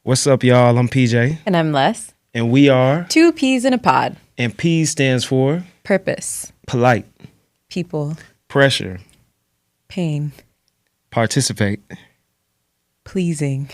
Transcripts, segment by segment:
What's up, y'all? I'm PJ. And I'm Les. And we are... Two peas in a pod. And P stands for... Purpose. Polite. People. Pressure. Pain. Participate. Pleasing.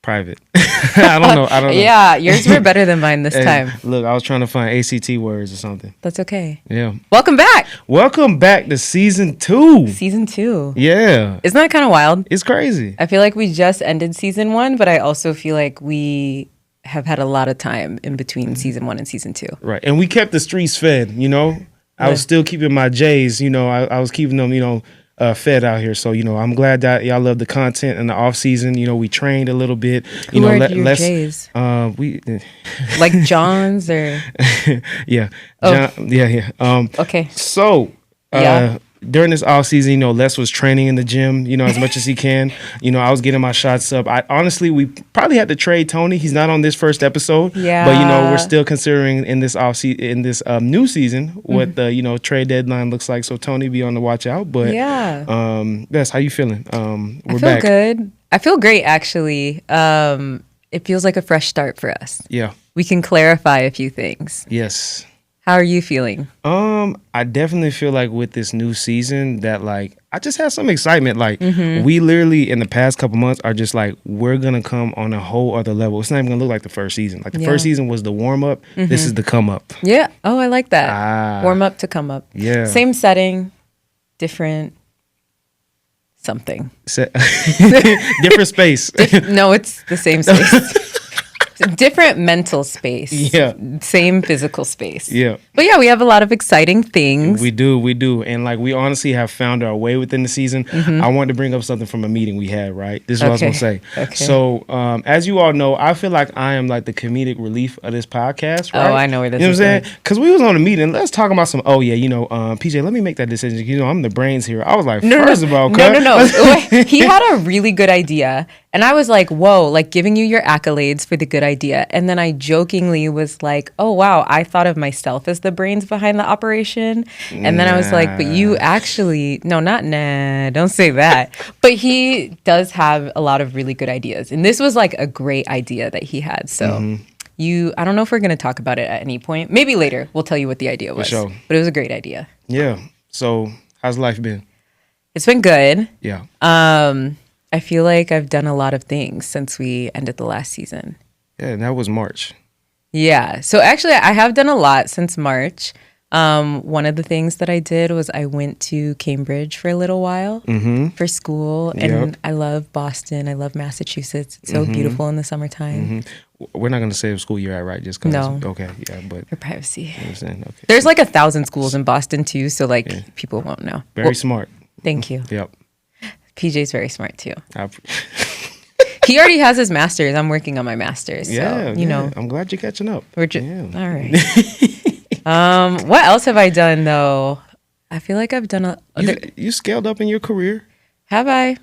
Private. I don't know. Yeah, yours were better than mine this time. Look, I was trying to find ACT words or something. That's okay. Yeah. Welcome back. Welcome back to season 2. Season 2. Yeah. Isn't that kind of wild? It's crazy. I feel like we just ended season 1, but I also feel like we have had a lot of time in between season 1 and season 2. Right. And we kept the streets fed, you know. I was still keeping my J's, you know. I was keeping them, you know, fed out here. So, you know, I'm glad that y'all love the content in the off season. You know, we trained a little bit. Who are your J's? Like John's or yeah. Oh. John, yeah. Okay. So during this off season, you know, Les was training in the gym, you know, as much as he can. You know, I was getting my shots up. We probably had to trade Tony. He's not on this first episode. Yeah. But, you know, we're still considering in this new season what the, you know, trade deadline looks like. So Tony, be on the watch out. But Bess, how you feeling? We're back. I feel good. I feel great, actually. It feels like a fresh start for us. Yeah. We can clarify a few things. Yes. How are you feeling? I definitely feel like with this new season that like I just have some excitement. Like we literally in the past couple months are just like we're gonna come on a whole other level. It's not even gonna look like the first season. Like the first season was the warm up. This is the come up. Yeah. Oh, I like that. Warm up to come up. Yeah. Same setting, different something. Different space. No, it's the same space. Different mental space. Yeah. Same physical space. Yeah. But yeah, we have a lot of exciting things. We do. And like we honestly have found our way within the season. I wanted to bring up something from a meeting we had, right? This is what I was going to say. Okay. So as you all know, I feel like I am like the comedic relief of this podcast, right? Oh, I know where this is. You know what I'm saying? Because we was on a meeting. Let's talk about some, PJ, let me make that decision. You know, I'm the brains here. I was like, first of all. No. He had a really good idea. And I was like, whoa, like giving you your accolades for the good idea. And then I jokingly was like, oh, wow, I thought of myself as the brains behind the operation. And then I was like, but you actually, don't say that. But he does have a lot of really good ideas. And this was like a great idea that he had. So I don't know if we're going to talk about it at any point. Maybe later we'll tell you what the idea was. For sure. But it was a great idea. Yeah. So how's life been? It's been good. Yeah. I feel like I've done a lot of things since we ended the last season. Yeah, and that was March. Yeah. So actually, I have done a lot since March. One of the things that I did was I went to Cambridge for a little while for school. And I love Boston. I love Massachusetts. It's so beautiful in the summertime. We're not going to say what school you're at, right? Just because. No. Okay, yeah, but. For privacy. You understand? Okay. There's like 1,000 schools in Boston, too. So like people won't know. Very smart. Thank you. Yep. PJ's very smart, too. He already has his master's. I'm working on my master's. So, you know. I'm glad you're catching up. All right. What else have I done, though? I feel like I've done you scaled up in your career. Have I?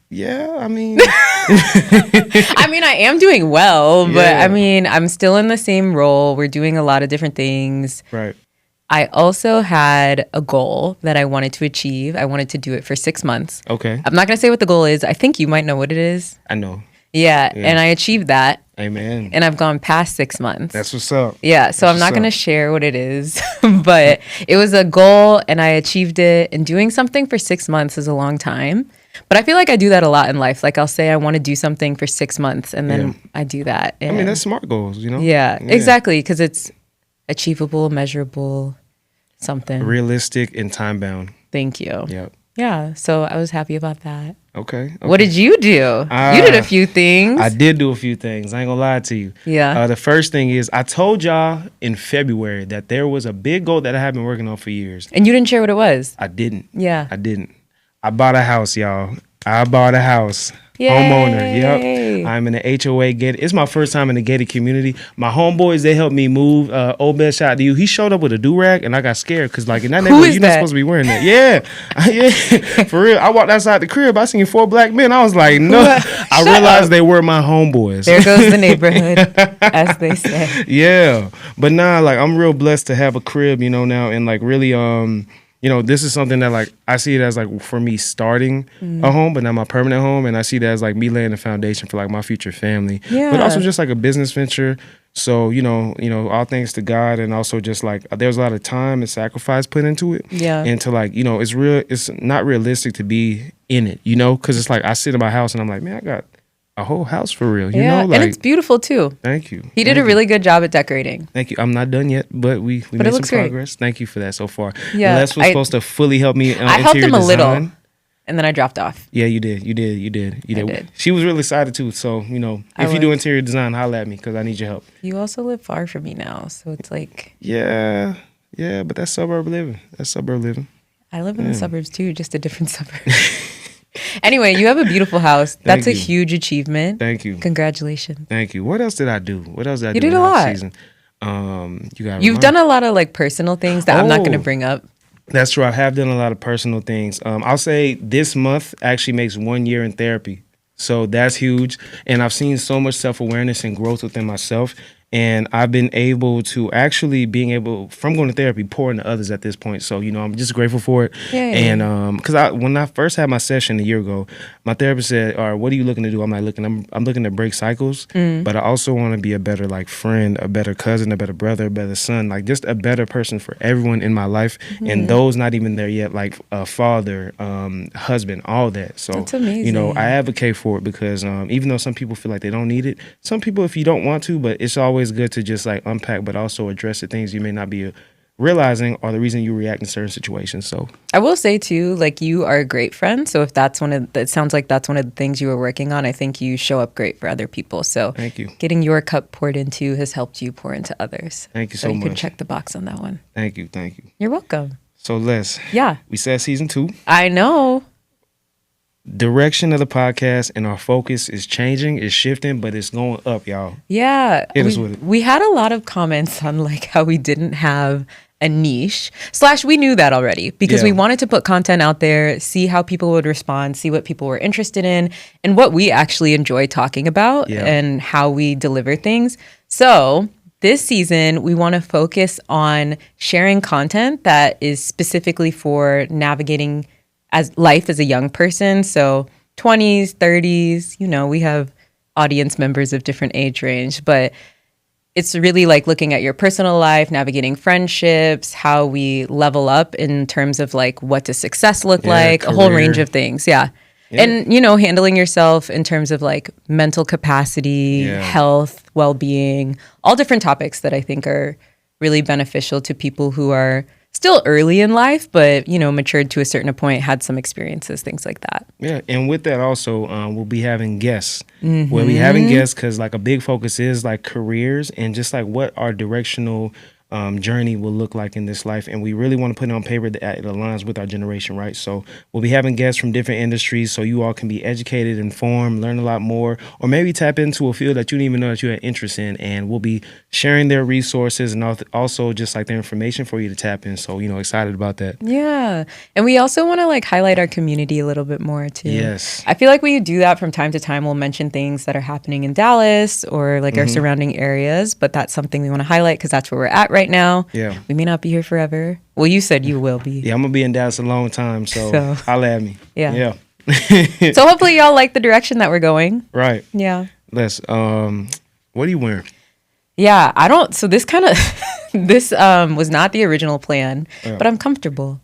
Yeah, I mean. I am doing well, but I'm still in the same role. We're doing a lot of different things. Right. I also had a goal that I wanted to achieve. I wanted to do it for 6 months. Okay. I'm not going to say what the goal is. I think you might know what it is. I know. Yeah, and I achieved that. Amen. And I've gone past 6 months. That's what's up. Yeah, so I'm not going to share what it is, but it was a goal and I achieved it. And doing something for 6 months is a long time. But I feel like I do that a lot in life. Like I'll say I want to do something for 6 months and then I do that. And that's smart goals, you know? Yeah. Exactly, because it's achievable, measurable, something. Realistic and time-bound. Thank you. Yep. Yeah, so I was happy about that. Okay. What did you do? You did a few things. I did do a few things. I ain't gonna lie to you. Yeah. The first thing is I told y'all in February that there was a big goal that I had been working on for years. And you didn't share what it was. I didn't. Yeah. I didn't. I bought a house, y'all. I bought a house. Yay. Homeowner. Yep. I'm in the HOA gated. It's my first time in the gated community. My homeboys, they helped me move. Obed, shout out to you. He showed up with a do-rag and I got scared because like in that neighborhood, you're not supposed to be wearing that. Yeah. Yeah. For real. I walked outside the crib. I seen 4 black men. I was like, no. I realized they were my homeboys. There goes the neighborhood, as they say. Yeah. But nah, like I'm real blessed to have a crib, you know, now and like really this is something that like I see it as like for me starting a home, but not my permanent home, and I see that as like me laying the foundation for like my future family. Yeah. But also just like a business venture. So, all thanks to God, and also just like there's a lot of time and sacrifice put into it. Yeah. And to like, it's not realistic to be in it, because it's like I sit in my house and I'm like, man, I got a whole house for real, Like, and it's beautiful too. Thank you. He did a really good job at decorating. Thank you. I'm not done yet, but we made some progress. Great. Thank you for that so far. Yeah. Les was supposed to fully help me. I helped him a little. And then I dropped off. Yeah, you did. You did. She was really excited too. So, if you do interior design, holla at me because I need your help. You also live far from me now. So it's like. Yeah, but that's suburb living. I live in the suburbs too, just a different suburb. Anyway, you have a beautiful house. That's a huge achievement. Thank you. Congratulations. Thank you. What else did I do? You did a lot. Season? You've done a lot of like personal things that I'm not going to bring up. That's true. I have done a lot of personal things. I'll say this month actually makes 1 year in therapy. So that's huge. And I've seen so much self-awareness and growth within myself. And I've been able to from going to therapy, pour into others at this point. So, I'm just grateful for it. Yeah. And because when I first had my session a year ago, my therapist said, all right, what are you looking to do? I'm like, I'm looking to break cycles, but I also want to be a better like friend, a better cousin, a better brother, a better son, like just a better person for everyone in my life. And those not even there yet, like a father, husband, all that. So, that's amazing. I advocate for it because even though some people feel like they don't need it, some people, if you don't want to, but it's always good to just like unpack, but also address the things you may not be realizing are the reason you react in certain situations. So I will say too, like you are a great friend. So if it sounds like that's one of the things you were working on, I think you show up great for other people. So thank you. Getting your cup poured into has helped you pour into others. Thank you so much. You can check the box on that one. Thank you. You're welcome. So Les, we said season 2. I know. Direction of the podcast and our focus is changing, is shifting, but it's going up, y'all. Yeah. Hit us with it. We had a lot of comments on like how we didn't have a niche / we knew that already because we wanted to put content out there, see how people would respond, see what people were interested in and what we actually enjoy talking about and how we deliver things. So this season, we want to focus on sharing content that is specifically for navigating as life as a young person. So 20s, 30s, we have audience members of different age range, but it's really like looking at your personal life, navigating friendships, how we level up in terms of like what does success look like, career. A whole range of things. Yeah. And, handling yourself in terms of like mental capacity, health, well-being, all different topics that I think are really beneficial to people who are still early in life, but, matured to a certain point, had some experiences, things like that. Yeah. And with that also, we'll be having guests. We'll be having guests because like a big focus is like careers and just like what our directional journey will look like in this life. And we really want to put it on paper that it aligns with our generation, right? So we'll be having guests from different industries so you all can be educated, informed, learn a lot more, or maybe tap into a field that you didn't even know that you had interest in. And we'll be sharing their resources and also just like their information for you to tap in. So, excited about that. Yeah. And we also want to like highlight our community a little bit more too. Yes. I feel like we do that from time to time. We'll mention things that are happening in Dallas or like our surrounding areas, but that's something we want to highlight because that's where we're at right now. Yeah. We may not be here forever. Well, you said you will be. Yeah, I'm going to be in Dallas a long time, so holla at me. Yeah. So hopefully y'all like the direction that we're going. Right. Yeah. Les, what are you wearing? Yeah, so this kind of, this was not the original plan, but I'm comfortable.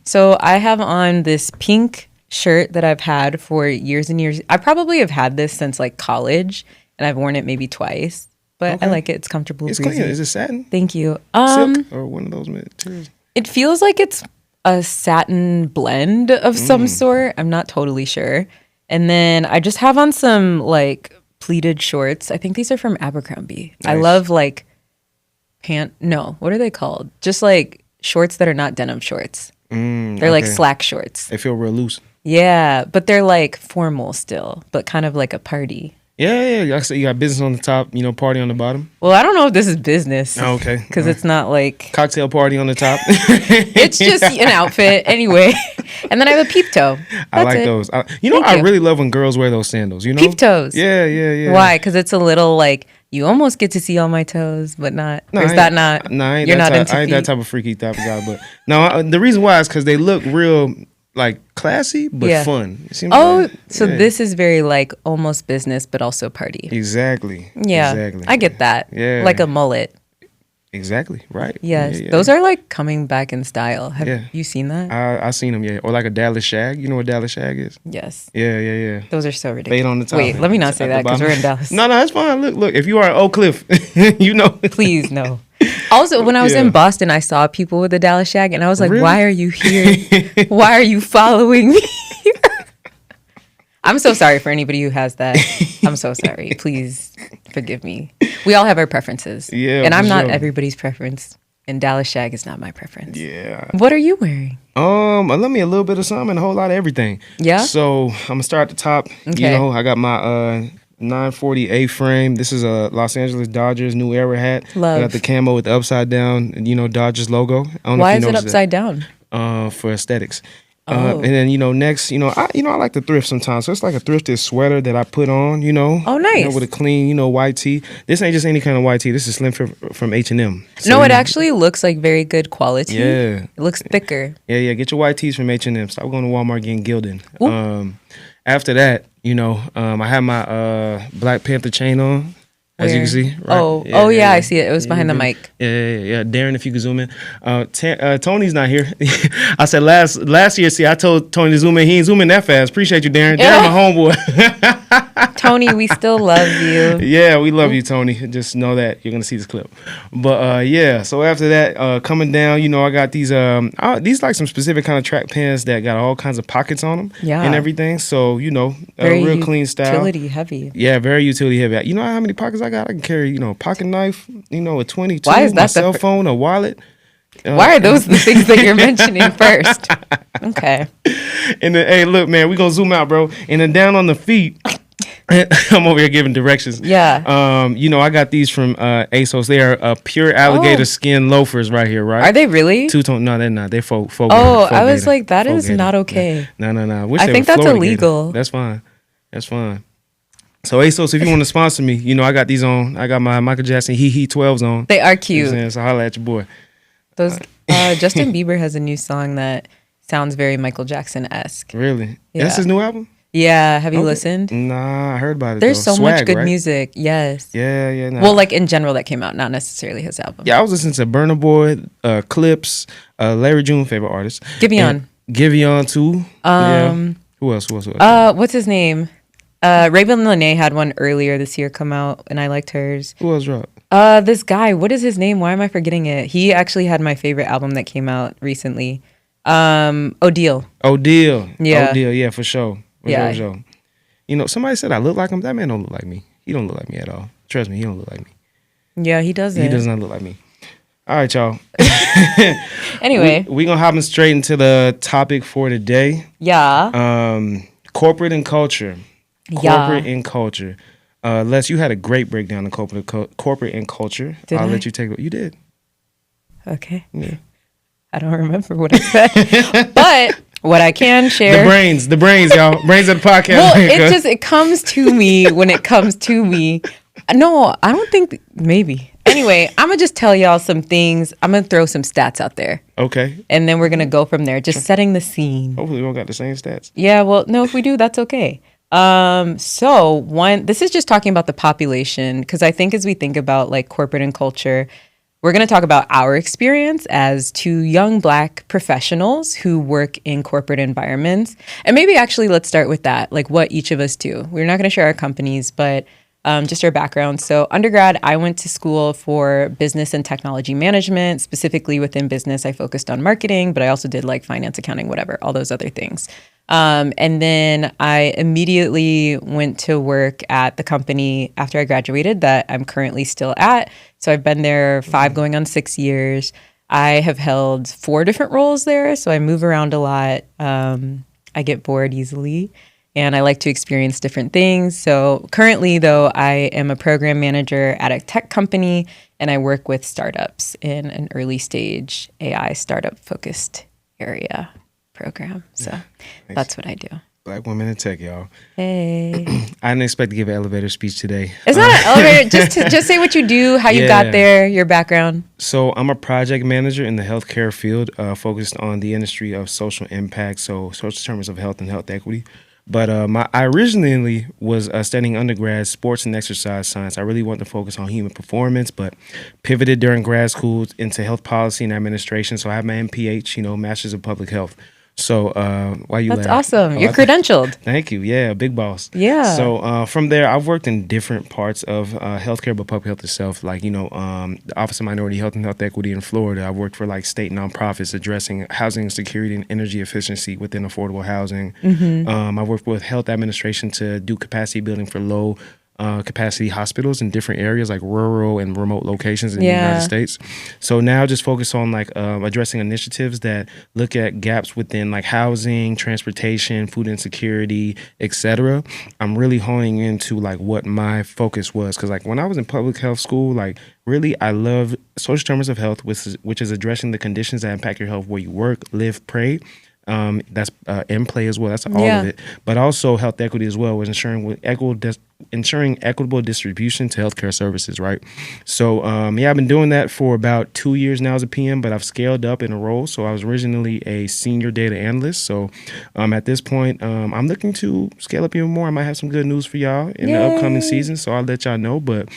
So I have on this pink shirt that I've had for years and years. I probably have had this since like college, and I've worn it maybe twice. But I like it. It's comfortable. It's clean. Is it satin? Thank you. Silk or one of those materials? It feels like it's a satin blend of some sort. I'm not totally sure. And then I just have on some like pleated shorts. I think these are from Abercrombie. Nice. I love like what are they called? Just like shorts that are not denim shorts. They're like slack shorts. They feel real loose. Yeah, but they're like formal still, but kind of like a party. Yeah. You got business on the top, party on the bottom. Well, I don't know if this is business. Oh, okay. Because it's not like... Cocktail party on the top. It's just an outfit anyway. And then I have a peep toe. I like those. I really love when girls wear those sandals, Peep toes. Yeah. Why? Because it's a little like You almost get to see all my toes, but not. No, or is that not? No, I ain't you're that not type, into I ain't feet? that type of freaky type of guy. But no, the reason why is because they look real like classy but fun. It seems so this is very like almost business, but also party. Exactly. Yeah, exactly. I get that. Yeah, like a mullet. Exactly. Right. Yes, yeah. those are like coming back in style. Have you seen that? I seen them. Yeah, or like a Dallas shag. You know what Dallas shag is? Yes. Yeah. Those are so ridiculous. Fade on the top. Wait, let me not say that because we're in Dallas. No, that's fine. Look. If you are in Oak Cliff, you know. Please no. Also, when I was in Boston, I saw people with the Dallas shag, and I was like, really? "Why are you here? Why are you following me?" I'm so sorry for anybody who has that. I'm so sorry. Please forgive me. We all have our preferences. Yeah, and I'm not sure. everybody's preference. And Dallas shag is not my preference. Yeah. What are you wearing? Let me a little bit of something and a whole lot of everything. Yeah. So I'm gonna start at the top. Okay. You know, I got my 940 A-frame. This is a Los Angeles Dodgers New Era hat. Love. I got the camo with the upside down, Dodgers logo. I don't know Why if you is it noticed upside down? For aesthetics. Oh. And then next, I like to thrift sometimes. So it's like a thrifted sweater that I put on. Oh, nice. With a clean, white tee. This ain't just any kind of white tee. This is slim from H&M. So, No, it actually looks like very good quality. Yeah. It looks thicker. Yeah. Get your white tees from H&M. Stop going to Walmart getting gilded. After that, I have my Black Panther chain on. As you can see. Right? Yeah, I see it. It was behind the mic. Yeah. Darren, if you could zoom in. Tony's not here. I said last year, see, I told Tony to zoom in. He ain't zooming that fast. Appreciate you, Darren. Darren, my homeboy. Tony, we still love you. Yeah, we love you, Tony. Just know that you're going to see this clip. But, so after that, coming down, I got these like some specific kind of track pants that got all kinds of pockets on them and everything. So, very real clean style. Utility heavy. Yeah, very utility heavy. You know how many pockets I got? I can carry, a pocket knife, a 22, Why is that my cell phone, a wallet. Why are those the things that you're mentioning first? Okay. And then, hey, look, man, we gonna zoom out, bro. And then down on the feet, I'm over here giving directions. Yeah. I got these from ASOS. They are pure alligator skin loafers right here, right? Are they really? Two-tone? No, they're not. They're faux. I was like, that is not okay. No. I think that's illegal. That's fine. So ASOS, if you want to sponsor me, I got these on. I got my Michael Jackson He 12s on. They are cute. So holla at your boy. Those Justin Bieber has a new song that sounds very Michael Jackson-esque. Really? Yeah. That's his new album? Yeah. Have you listened? Nah, I heard about it. There's so Swag, much good right? music. Yes. Yeah. Nah. Well, like in general that came out, not necessarily his album. Yeah, I was listening to Burna Boy, Clips, Larry June, favorite artist. Giveon too. Yeah. Who else? What's his name? Raven Lene had one earlier this year come out, and I liked hers. Who else dropped? This guy, what is his name? Why am I forgetting it? He actually had my favorite album that came out recently. Odile. Yeah, for sure. For sure. Somebody said I look like him. That man don't look like me. He don't look like me at all. Trust me, he don't look like me. Yeah, he doesn't. He does not look like me. All right, y'all. Anyway. we gonna hop straight into the topic for today. Yeah. Corporate and culture. Corporate and culture. Les, you had a great breakdown of corporate and culture. I'll let you take it. You did. Okay. Yeah. I don't remember what I said. But what I can share. The brains, y'all. Brains of the podcast. Well, it comes to me when it comes to me. No, I don't think, maybe. Anyway, I'm going to just tell y'all some things. I'm going to throw some stats out there. Okay. And then we're going to go from there, just setting the scene. Hopefully we don't got the same stats. Yeah, well, no, if we do, that's okay. This is just talking about the population, because I think as we think about like corporate and culture, we're going to talk about our experience as two young Black professionals who work in corporate environments. And maybe actually let's start with that, like what each of us do. We're not going to share our companies, but just our background. So undergrad, I went to school for business and technology management. Specifically within business, I focused on marketing, but I also did like finance, accounting, whatever, all those other things. And then I immediately went to work at the company after I graduated that I'm currently still at. So I've been there 5 going on 6 years. I have held 4 different roles there. So I move around a lot. I get bored easily and I like to experience different things. So currently though, I am a program manager at a tech company and I work with startups in an early stage AI startup focused area program. So that's what I do. Black women in tech, y'all. Hey. I didn't expect to give an elevator speech today. It's not an elevator. Just say what you do, how you got there, your background. So I'm a project manager in the healthcare field, focused on the industry of social impact, so social determinants of health and health equity. But I originally was studying undergrad sports and exercise science. I really wanted to focus on human performance, but pivoted during grad school into health policy and administration. So I have my MPH, Masters of Public Health. So why you That's laugh? awesome. You're credentialed. Thank you. Yeah, big boss. Yeah. So from there, I've worked in different parts of healthcare, but public health itself. Like, the Office of Minority Health and Health Equity in Florida. I've worked for like state nonprofits addressing housing security and energy efficiency within affordable housing. I've worked with health administration to do capacity building for low capacity hospitals in different areas like rural and remote locations in the United States. So now just focus on like addressing initiatives that look at gaps within like housing, transportation, food insecurity, etc. I'm really honing into like what my focus was, because like when I was in public health school, like really I love social determinants of health, which is addressing the conditions that impact your health where you work, live, pray. That's in play as well. That's all of it. But also health equity as well, was ensuring equitable distribution to healthcare services, right? So, I've been doing that for about 2 years now as a PM, but I've scaled up in a role. So I was originally a senior data analyst. So at this point, I'm looking to scale up even more. I might have some good news for y'all in the upcoming season, so I'll let y'all know. But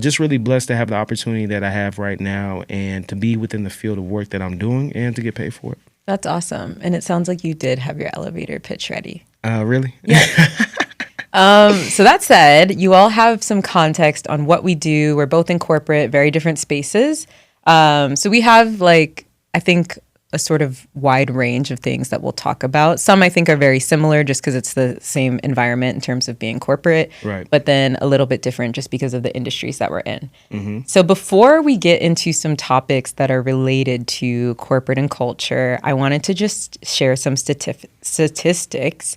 just really blessed to have the opportunity that I have right now and to be within the field of work that I'm doing and to get paid for it. That's awesome. And it sounds like you did have your elevator pitch ready. Really? Yeah. So that said, you all have some context on what we do. We're both in corporate, very different spaces. So we have like, I think, a sort of wide range of things that we'll talk about. Some I think are very similar just because it's the same environment in terms of being corporate, right? But then a little bit different just because of the industries that we're in. So before we get into some topics that are related to corporate and culture, I wanted to just share some statistics.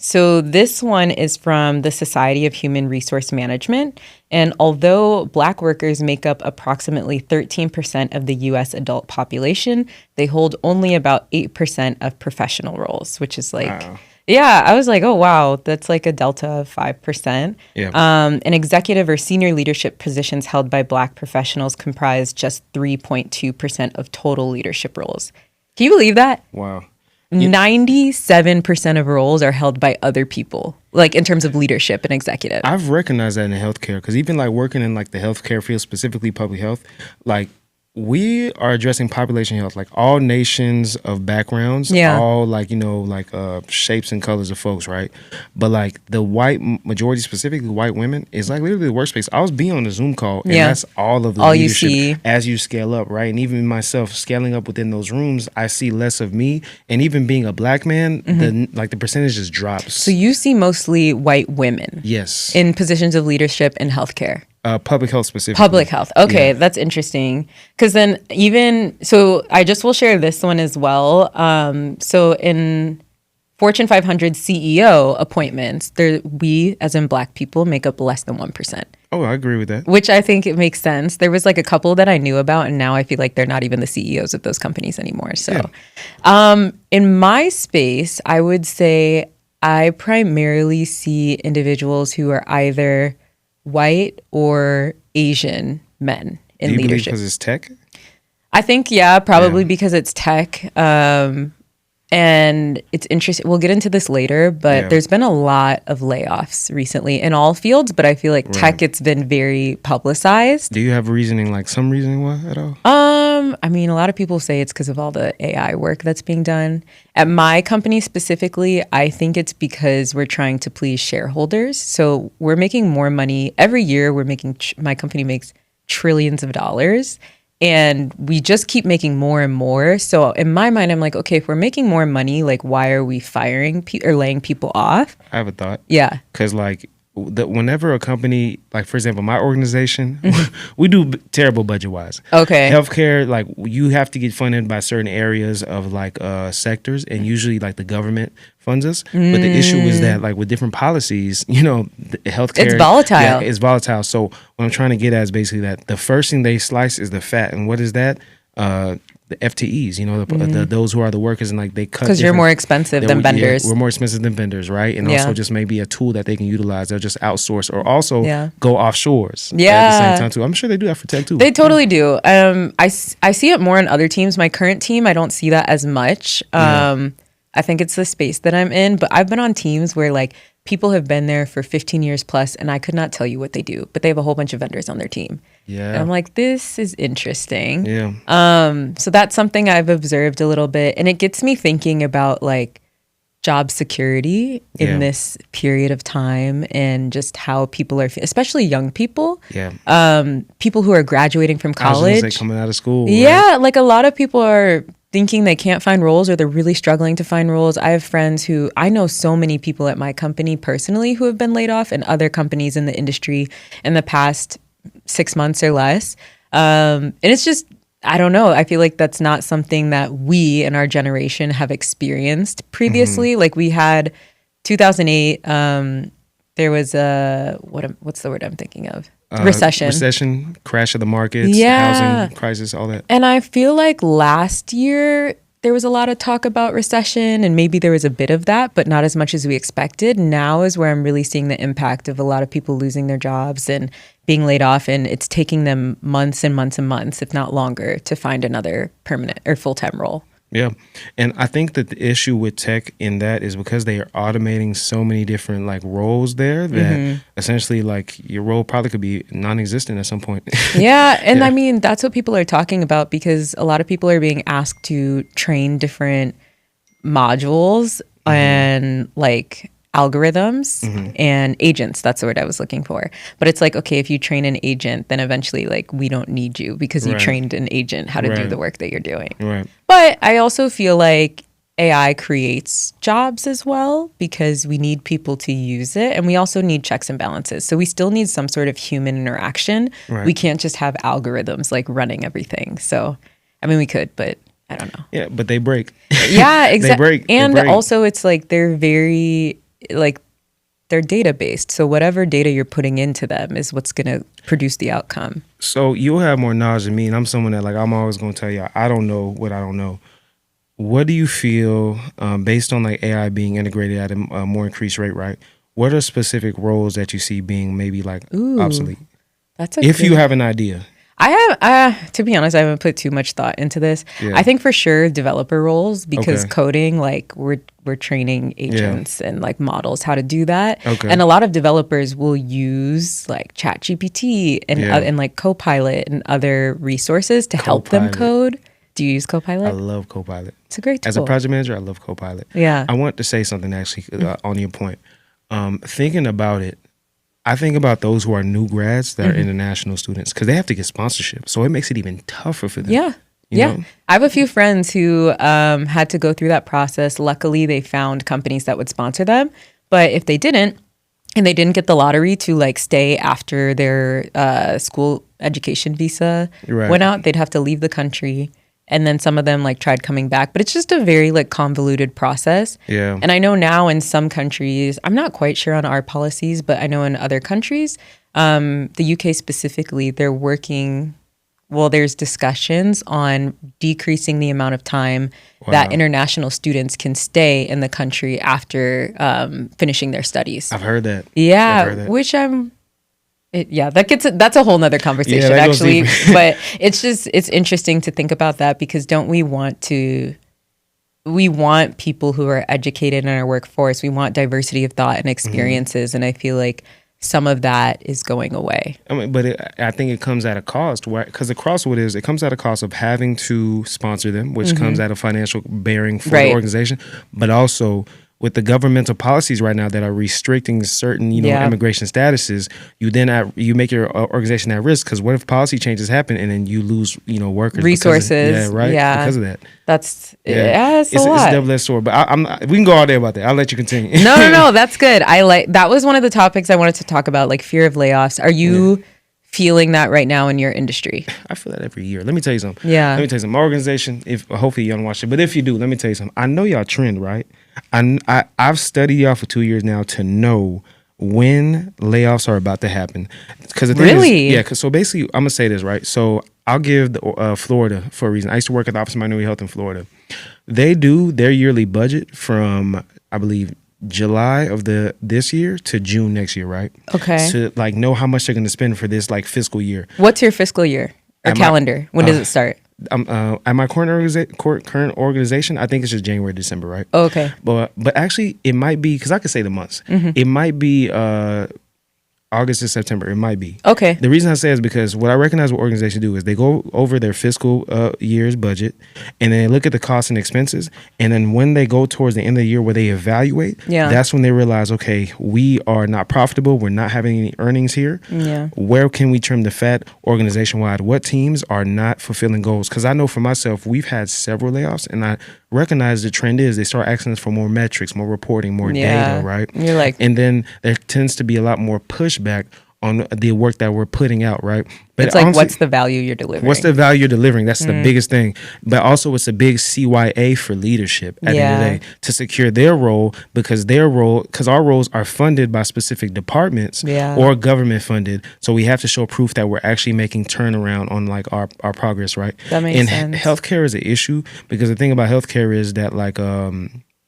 So this one is from the Society of Human Resource Management. And although Black workers make up approximately 13% of the U.S. adult population, they hold only about 8% of professional roles, which is like, yeah, I was like, oh, wow, that's like a delta of 5%. Yeah. And executive or senior leadership positions held by Black professionals comprise just 3.2% of total leadership roles. Can you believe that? Wow. 97% of roles are held by other people, like in terms of leadership and executive. I've recognized that in healthcare, because even like working in like the healthcare field, specifically public health, like we are addressing population health, like all nations of backgrounds, all like, shapes and colors of folks, right? But like the white majority, specifically white women, is like literally the workspace. I was being on a Zoom call, and that's all of the leadership you see as you scale up, right? And even myself scaling up within those rooms, I see less of me. And even being a Black man, the percentage just drops. So you see mostly white women, yes, in positions of leadership in healthcare. Public health specifically. Public health. Okay, that's interesting. Because then so I just will share this one as well. So in Fortune 500 CEO appointments, we, as in Black people, make up less than 1%. Oh, I agree with that. Which I think it makes sense. There was like a couple that I knew about, and now I feel like they're not even the CEOs of those companies anymore. So in my space, I would say I primarily see individuals who are either white or Asian men in leadership. Do you believe because it's tech? I think, probably because it's tech. And it's interesting. We'll get into this later, but there's been a lot of layoffs recently in all fields, but I feel like tech, it's been very publicized. Do you have some reasoning why at all? I mean, a lot of people say it's because of all the AI work that's being done. At my company specifically, I think it's because we're trying to please shareholders. So we're making more money every year. My company makes trillions of dollars. And we just keep making more and more. So in my mind, I'm like, okay, if we're making more money, like, why are we firing or laying people off? I have a thought. Yeah. Because like whenever a company, like for example, my organization, we do terrible budget wise. Okay. Healthcare, like you have to get funded by certain areas of like sectors, and usually like the government funds us. But the issue is that like with different policies, the healthcare, it's volatile. Yeah, it's volatile. So what I'm trying to get at is basically that the first thing they slice is the fat, and what is that? the FTEs, you know, the those who are the workers, and like they cut because you're more expensive than vendors. Yeah, we're more expensive than vendors, right? And also just maybe a tool that they can utilize. They'll just outsource or also go offshores. At the same time too. I'm sure they do that for tech too. They totally do. I see it more in other teams. My current team, I don't see that as much. I think it's the space that I'm in, but I've been on teams where like people have been there for 15 years plus, and I could not tell you what they do, but they have a whole bunch of vendors on their team. Yeah. And I'm like, this is interesting. Yeah. So that's something I've observed a little bit, and it gets me thinking about like job security in this period of time, and just how people are, especially young people. Yeah. People who are graduating from college. Coming out of school. Yeah. Right? Like a lot of people are thinking they can't find roles, or they're really struggling to find roles. I have friends who, I know so many people at my company personally who have been laid off, and other companies in the industry in the past 6 months or less. And it's just, I don't know. I feel like that's not something that we in our generation have experienced previously. Like we had 2008, there was what's the word I'm thinking of? Recession, crash of the markets, housing crisis, all that. And I feel like last year there was a lot of talk about recession, and maybe there was a bit of that, but not as much as we expected. Now is where I'm really seeing the impact of a lot of people losing their jobs and being laid off, and it's taking them months and months and months, if not longer, to find another permanent or full-time role. Yeah. And I think that the issue with tech in that is because they are automating so many different like roles there that essentially like your role probably could be non-existent at some point. Yeah. And I mean, that's what people are talking about, because a lot of people are being asked to train different modules and like algorithms and agents. That's the word I was looking for. But it's like, okay, if you train an agent, then eventually like we don't need you because you trained an agent how to do the work that you're doing. Right. But I also feel like AI creates jobs as well, because we need people to use it, and we also need checks and balances. So we still need some sort of human interaction. Right. We can't just have algorithms like running everything. So, I mean, we could, but I don't know. Yeah, but they break. Yeah, exactly. And they break. Also it's like they're very like they're data based. So whatever data you're putting into them is what's going to produce the outcome. So you'll have more knowledge than me, and I'm someone that like I'm always going to tell you I don't know what I don't know. What do you feel based on like AI being integrated at a more increased rate, right? What are specific roles that you see being maybe like obsolete? If you have an idea. I have, to be honest, I haven't put too much thought into this. Yeah. I think for sure developer roles, because coding, like we're training agents and like models how to do that. Okay. And a lot of developers will use like ChatGPT and like Copilot and other resources to help them code. Do you use Copilot? I love Copilot. It's a great tool. As a project manager, I love Copilot. Yeah. I want to say something actually on your point. Thinking about it, I think about those who are new grads that are international students, because they have to get sponsorship. So it makes it even tougher for them. Yeah. You know? I have a few friends who had to go through that process. Luckily, they found companies that would sponsor them. But if they didn't, and they didn't get the lottery to like stay after their school education visa went out, they'd have to leave the country. And then some of them like tried coming back, but it's just a very like convoluted process. Yeah. And I know now in some countries, I'm not quite sure on our policies, but I know in other countries, the UK specifically, they're working, well, there's discussions on decreasing the amount of time that international students can stay in the country after finishing their studies. I've heard that. Yeah, which that's a whole nother conversation actually. But it's interesting to think about that, because don't we want people who are educated in our workforce. We want diversity of thought and experiences. And I feel like some of that is going away. I mean, but I think it comes at a cost, because the crossroad is it comes at a cost of having to sponsor them, which comes at a financial bearing for the organization, but also with the governmental policies right now that are restricting certain, immigration statuses, you make your organization at risk, because what if policy changes happen and then you lose, workers, resources, because of that. It's a lot. It's a double-edged sword, but we can go all day about that. I'll let you continue. No, that's good. That was one of the topics I wanted to talk about, like fear of layoffs. Are you feeling that right now in your industry? I feel that every year. Let me tell you something. Yeah. Let me tell you something. My organization, hopefully you don't watch it, but if you do, let me tell you something. I know y'all trend, right? I've studied y'all for 2 years now to know when layoffs are about to happen. Because the thing Really? is, yeah. So basically, I'm gonna say this right. So I'll give Florida for a reason. I used to work at the Office of Minority Health in Florida. They do their yearly budget from, I believe, July of this year to June next year, right? Okay. To like know how much they're going to spend for this like fiscal year. What's your fiscal year or calendar? When does it start? At my current organization, I think it's just January, December, right? Oh, okay. But actually, it might be, because I could say the months. It might be August to September. It might be. Okay. The reason I say is because what I recognize what organizations do is they go over their fiscal year's budget, and then they look at the costs and expenses, and then when they go towards the end of the year where they evaluate, that's when they realize, okay, we are not profitable. We're not having any earnings here. Yeah. Where can we trim the fat organization-wide? What teams are not fulfilling goals? Because I know for myself, we've had several layoffs, and I recognize the trend is they start asking us for more metrics, more reporting, more data, right? You're like, and then there tends to be a lot more pushback on the work that we're putting out, right? But it's like, honestly, what's the value you're delivering? What's the value you're delivering? That's the biggest thing. But also, it's a big CYA for leadership at the end of the day to secure their role, because our roles are funded by specific departments or government funded. So we have to show proof that we're actually making turnaround on like our progress, right? That makes sense. And healthcare is an issue, because the thing about healthcare is that like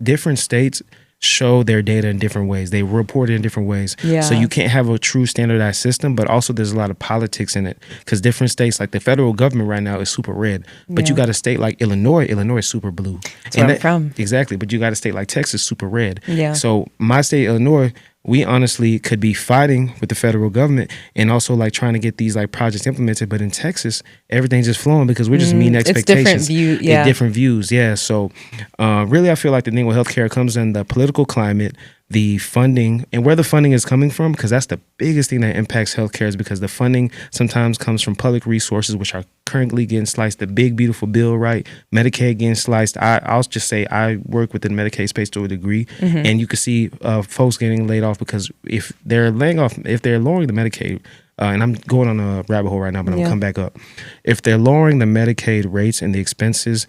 different states show their data in different ways. They report it in different ways. Yeah. So you can't have a true standardized system, but also there's a lot of politics in it, because different states, like the federal government right now is super red, but you got a state like Illinois is super blue. That's where I'm from. Exactly. But you got a state like Texas, super red. Yeah. So my state, Illinois, we honestly could be fighting with the federal government and also like trying to get these like projects implemented. But in Texas, everything's just flowing because we're just meeting expectations. Different views. Yeah. So really, I feel like the thing with healthcare comes in the political climate, the funding, and where the funding is coming from, because that's the biggest thing that impacts healthcare, is because the funding sometimes comes from public resources, which are currently getting sliced. The big, beautiful bill, right? Medicaid getting sliced. I'll just say I work within the Medicaid space to a degree, and you can see folks getting laid off because if they're lowering the Medicaid, and I'm going on a rabbit hole right now, but I'll come back up. If they're lowering the Medicaid rates and the expenses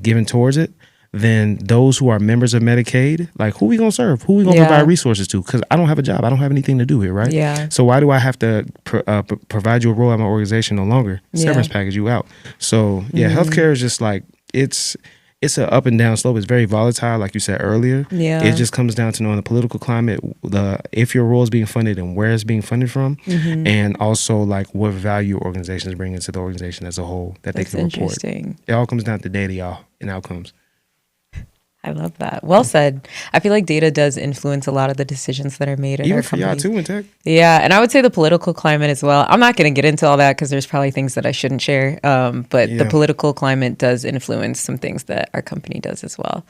given towards it, then those who are members of Medicaid, like, who we gonna serve? Who we gonna provide resources to? Because I don't have a job. I don't have anything to do here, right? Yeah. So why do I have to provide you a role at my organization no longer? Severance package you out. So healthcare is just like, it's an up and down slope. It's very volatile, like you said earlier. Yeah. It just comes down to knowing the political climate, if your role is being funded and where it's being funded from, and also like what value organizations bring into the organization as a whole that they can report. It all comes down to data, y'all, and outcomes. I love that. Well said. I feel like data does influence a lot of the decisions that are made in our companies. Even for y'all too in tech. Yeah, and I would say the political climate as well. I'm not going to get into all that because there's probably things that I shouldn't share. But the political climate does influence some things that our company does as well.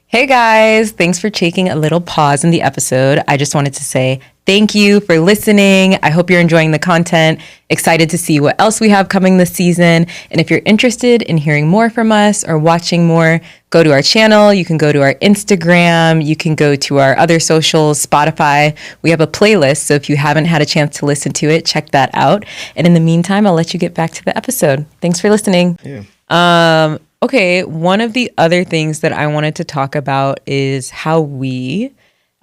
Hey guys, thanks for taking a little pause in the episode. I just wanted to say thank you for listening. I hope you're enjoying the content. Excited to see what else we have coming this season. And if you're interested in hearing more from us or watching more, go to our channel. You can go to our Instagram. You can go to our other socials, Spotify. We have a playlist. So if you haven't had a chance to listen to it, check that out. And in the meantime, I'll let you get back to the episode. Thanks for listening. Yeah. Okay. One of the other things that I wanted to talk about is how we,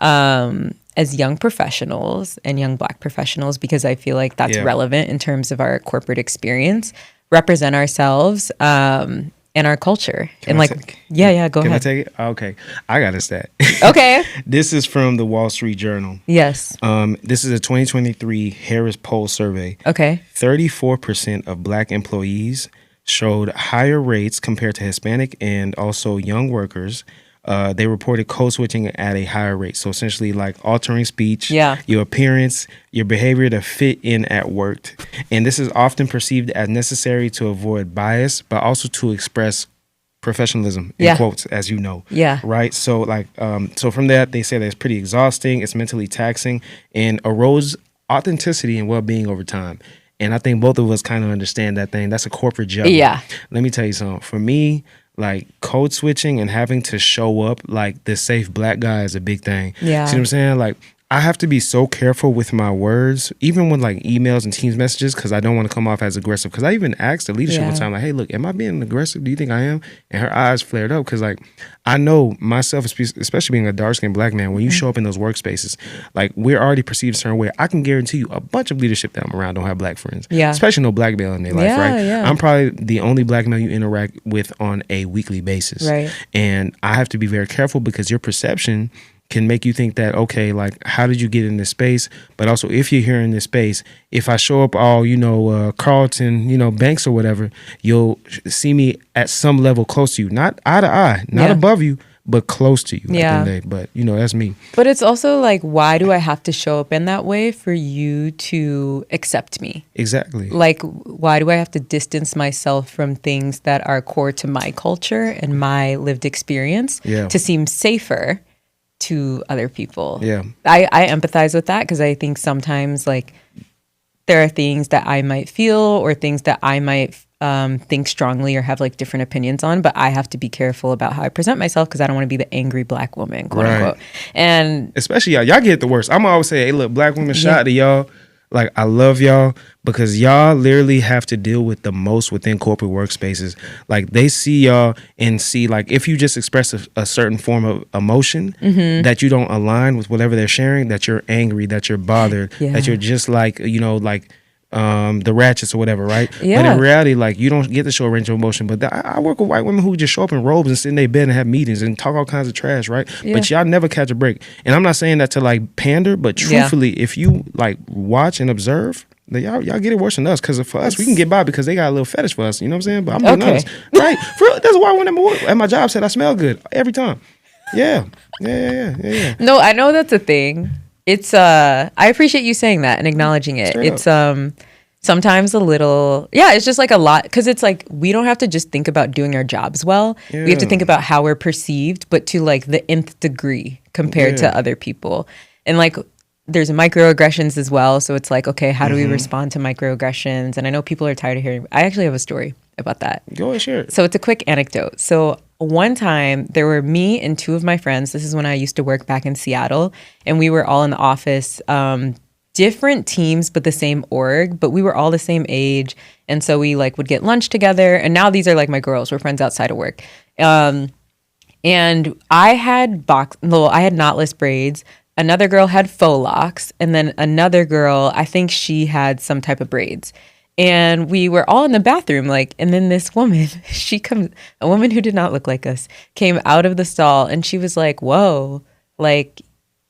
as young professionals and young Black professionals, because I feel like that's relevant in terms of our corporate experience, represent ourselves and our culture. Go ahead. Can I take it? Okay. I got a stat. Okay. This is from the Wall Street Journal. Yes. This is a 2023 Harris Poll survey. Okay. 34% of Black employees showed higher rates compared to Hispanic and also young workers. They reported code switching at a higher rate. So essentially like altering speech, your appearance, your behavior to fit in at work. And this is often perceived as necessary to avoid bias, but also to express professionalism in quotes, as you know. Yeah. Right. So like, so from that, they say that it's pretty exhausting. It's mentally taxing and erodes authenticity and well-being over time. And I think both of us kind of understand that thing. That's a corporate job. Yeah. Let me tell you something. For me, like code switching and having to show up like the safe Black guy is a big thing. Yeah. See what I'm saying? Like I have to be so careful with my words, even with like emails and Teams messages, because I don't want to come off as aggressive. Because I even asked the leadership one time, like, hey, look, am I being aggressive? Do you think I am? And her eyes flared up because, like, I know myself, especially being a dark-skinned black man, when you show up in those workspaces, like, we're already perceived a certain way. I can guarantee you a bunch of leadership that I'm around don't have black friends. Yeah. Especially no black male in their life, right? Yeah. I'm probably the only black male you interact with on a weekly basis. Right. And I have to be very careful because your perception can make you think that, okay, like, how did you get in this space? But also, if you're here in this space, if I show up all, Carlton, Banks or whatever, you'll see me at some level close to you. Not eye to eye, not above you, but close to you. Yeah. But, that's me. But it's also like, why do I have to show up in that way for you to accept me? Exactly. Like, why do I have to distance myself from things that are core to my culture and my lived experience to seem safer to other people? Yeah. I empathize with that because I think sometimes, like, there are things that I might feel or things that I might think strongly or have like different opinions on, but I have to be careful about how I present myself because I don't want to be the angry black woman, quote unquote. And especially y'all get the worst. I'm always say, hey, look, black women, shout out to y'all. Like, I love y'all because y'all literally have to deal with the most within corporate workspaces. Like, they see y'all and see, like, if you just express a certain form of emotion that you don't align with whatever they're sharing, that you're angry, that you're bothered, that you're just like, the ratchets or whatever, right? Yeah. But in reality, like, you don't get to show a range of emotion. But I work with white women who just show up in robes and sit in their bed and have meetings and talk all kinds of trash, right? Yeah. But y'all never catch a break. And I'm not saying that to like pander, but truthfully, if you like watch and observe, then y'all get it worse than us. Because for us, we can get by because they got a little fetish for us. You know what I'm saying? But I'm being honest, right? For real, that's why when I'm at my job, said I smell good every time. Yeah. No, I know that's a thing. It's I appreciate you saying that and acknowledging it. It's sometimes a little, it's just like a lot, because it's like we don't have to just think about doing our jobs well. Yeah. We have to think about how we're perceived, but to like the nth degree compared to other people. And like there's microaggressions as well. So it's like, okay, how do we respond to microaggressions? And I know people are tired of hearing. I actually have a story about that. Go ahead, share it. So it's a quick anecdote. So one time there were me and two of my friends. This is when I used to work back in Seattle, and we were all in the office, different teams, but the same org, but we were all the same age. And so we like would get lunch together. And now these are like my girls. We're friends outside of work. And I had knotless braids. Another girl had faux locks. And then another girl, I think she had some type of braids. And we were all in the bathroom, like, and then this woman, a woman who did not look like us, came out of the stall, and she was like, whoa, like,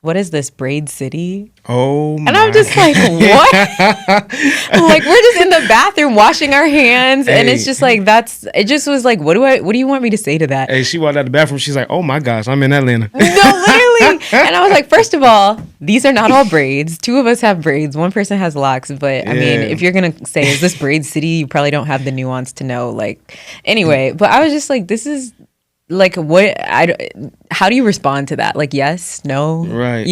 what is this, Braid City? Oh, my. And I'm just like, what? Like, we're just in the bathroom washing our hands, and it's just like, it just was like, what do you want me to say to that? Hey, she walked out the bathroom, she's like, oh my gosh, I'm in Atlanta. No, literally. And I was like, first of all, these are not all braids. Two of us have braids. One person has locks. But I mean, if you're going to say, is this Braid City? You probably don't have the nuance to know. Like, anyway, but I was just like, this is like, how do you respond to that? Like, yes, no, right?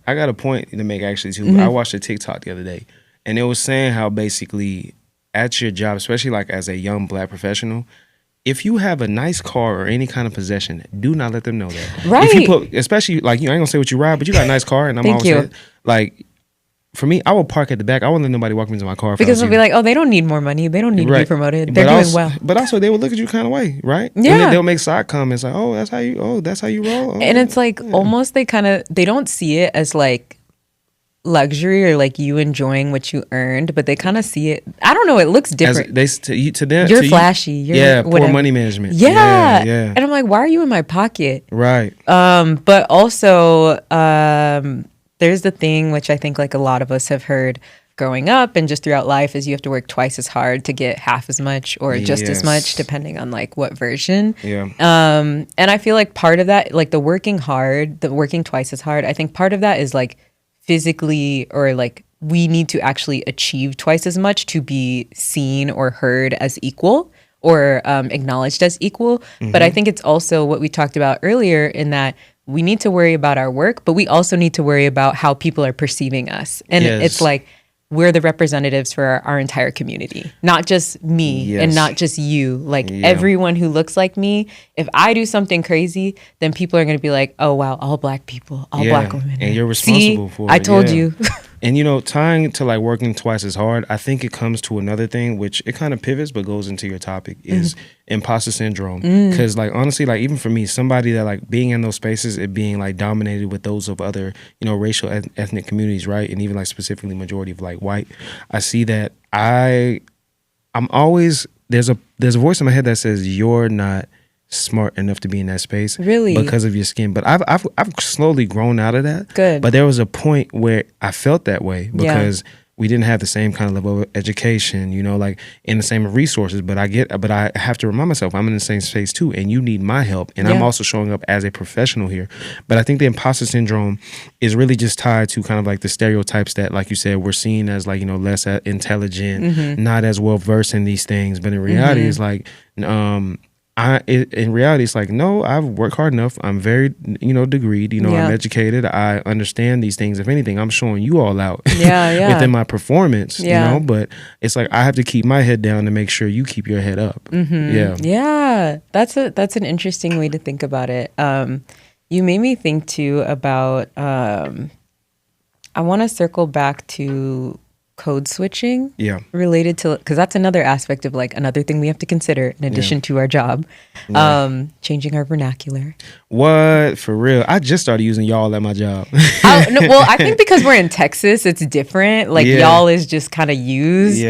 I got a point to make actually too. I watched a TikTok the other day, and it was saying how basically at your job, especially like as a young black professional, if you have a nice car or any kind of possession, do not let them know that. Right. If you especially like, I ain't gonna say what you ride, but you got a nice car, and I'm always saying, like, for me, I will park at the back. I won't let nobody walk me into my car. Because they'll be like, oh, they don't need more money. They don't need to be promoted. They're doing well. But also, they will look at you kind of way, right? Yeah. And then they'll make side comments like, oh, that's how you roll. Oh, and it's like almost they don't see it as like luxury or like you enjoying what you earned, but they kind of see it. I don't know. It looks different. To them, you're flashy. You're poor money management. Yeah. And I'm like, why are you in my pocket? Right. But also, there's the thing which I think like a lot of us have heard growing up and just throughout life is you have to work twice as hard to get half as much or just as much, depending on like what version. Yeah. And I feel like part of that, like the working twice as hard, I think part of that is like physically, or like we need to actually achieve twice as much to be seen or heard as equal or acknowledged as equal. But I think it's also what we talked about earlier in that we need to worry about our work, but we also need to worry about how people are perceiving us. And it's like, we're the representatives for our entire community, not just me and not just you. Like everyone who looks like me, if I do something crazy, then people are going to be like, oh, wow, all black people, all black women. And you're responsible for it. I told you. And, you know, tying to like working twice as hard, I think it comes to another thing, which it kind of pivots, but goes into your topic, is imposter syndrome. Because like, honestly, like even for me, somebody that like being in those spaces, it being like dominated with those of other, you know, racial ethnic communities, right? And even like specifically majority of like white, I see that I'm always, there's a voice in my head that says, you're not smart enough to be in that space, really, because of your skin. But I've slowly grown out of that. Good. But there was a point where I felt that way because we didn't have the same kind of level of education, you know, like in the same resources. But I have to remind myself I'm in the same space too, and you need my help. And I'm also showing up as a professional here. But I think the imposter syndrome is really just tied to kind of like the stereotypes that, like you said, we're seen as like, you know, less intelligent, not as well versed in these things. But in reality, it's like, in reality, it's like, no, I've worked hard enough. I'm very, you know, degreed. You know, I'm educated. I understand these things. If anything, I'm showing you all out within my performance, you know. But it's like I have to keep my head down to make sure you keep your head up. Yeah, that's an interesting way to think about it. You made me think too about. I want to circle back to code switching related to, because that's another aspect of like another thing we have to consider in addition to our job, changing our vernacular. What? For real? I just started using y'all at my job. Well, I think because we're in Texas, it's different. Like y'all is just kind of used.